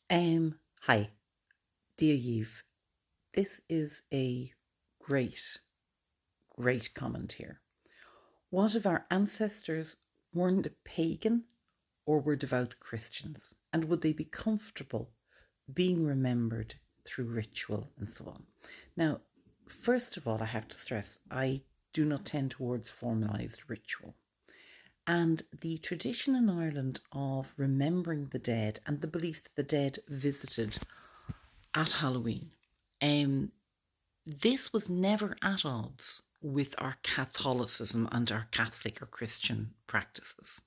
Hi, Draíocht. This is a great, great comment here. What if our ancestors weren't pagan or were devout Christians? And would they be comfortable being remembered through ritual and so on? Now, first of all, I have to stress I do not tend towards formalised ritual. And the tradition in Ireland of remembering the dead and the belief that the dead visited at Halloween, this was never at odds with our Catholicism and our Catholic or Christian practices.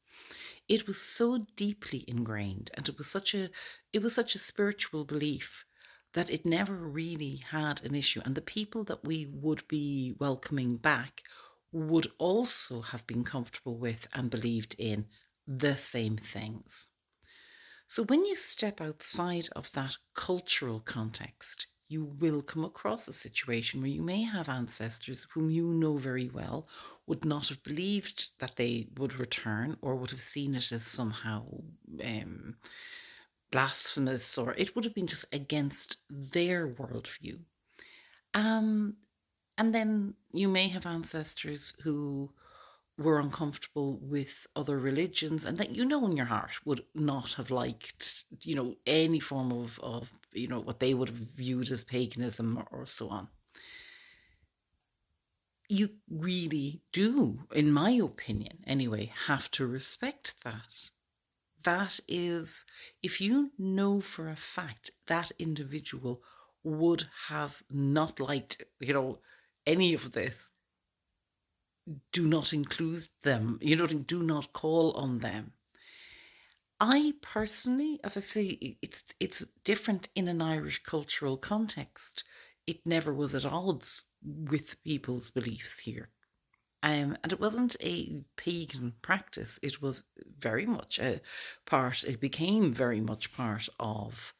It was so deeply ingrained, and it was such a spiritual belief that it never really had an issue. And the people that we would be welcoming back would also have been comfortable with and believed in the same things. So when you step outside of that cultural context, you will come across a situation where you may have ancestors whom you know very well would not have believed that they would return or would have seen it as somehow blasphemous, or it would have been just against their worldview. Um, and then you may have ancestors who were uncomfortable with other religions and that in your heart would not have liked, any form of what they would have viewed as paganism or so on. You really do, in my opinion anyway, have to respect that. That is, if you know for a fact that individual would have not liked, any of this, do not include them. Do not call on them. I personally, as I say, it's different in an Irish cultural context. It never was at odds with people's beliefs here. And it wasn't a pagan practice. It was very much a part, it became very much part of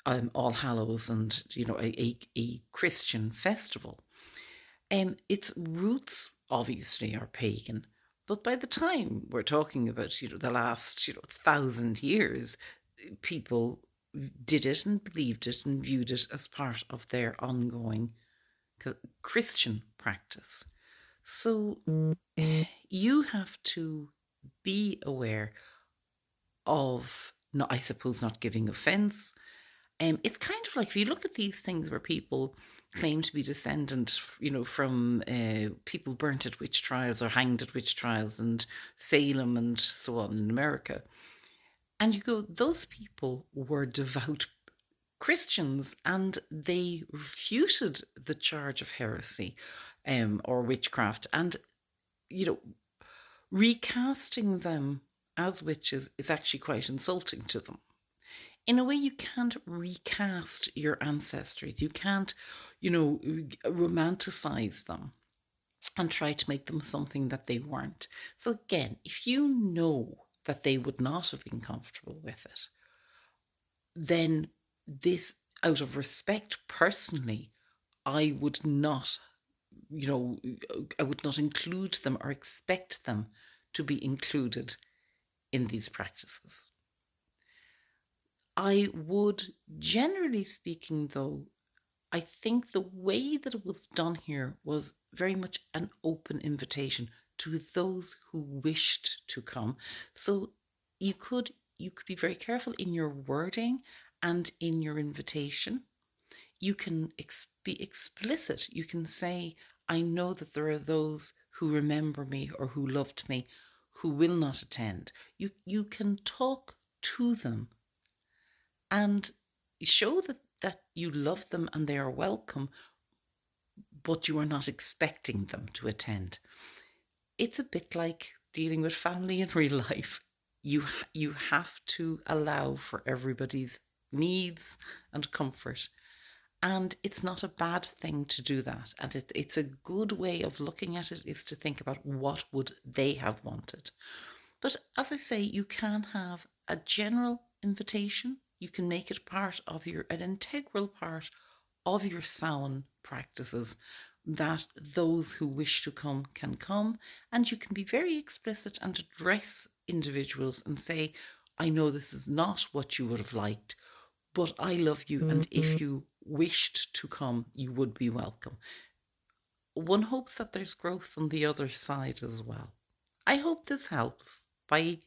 All Hallows and, a Christian festival. Its roots obviously are pagan, but by the time we're talking about, the last, 1,000 years, people did it and believed it and viewed it as part of their ongoing Christian practice. So you have to be aware of, not, I suppose, not giving offence. It's kind of like if you look at these things where people claim to be descendant, from people burnt at witch trials or hanged at witch trials and Salem and so on in America. And you go, those people were devout Christians and they refuted the charge of heresy or witchcraft. And, you know, recasting them as witches is actually quite insulting to them. In a way, you can't recast your ancestry. You can't, romanticize them and try to make them something that they weren't. So again, if you know that they would not have been comfortable with it, then this, out of respect personally, I would not, I would not include them or expect them to be included in these practices. I would, generally speaking, though, I think the way that it was done here was very much an open invitation to those who wished to come. So you could be very careful in your wording and in your invitation. You can be explicit. You can say, I know that there are those who remember me or who loved me who will not attend. You can talk to them and show that you love them and they are welcome, but you are not expecting them to attend. It's a bit like dealing with family in real life. You have to allow for everybody's needs and comfort. And it's not a bad thing to do that. And it's a good way of looking at it, is to think about what would they have wanted. But as I say, you can have a general invitation. You can make it an integral part of your Samhain practices, that those who wish to come can come. And you can be very explicit and address individuals and say, I know this is not what you would have liked, but I love you, and if you wished to come, you would be welcome. One hopes that there's growth on the other side as well. I hope this helps. Bye.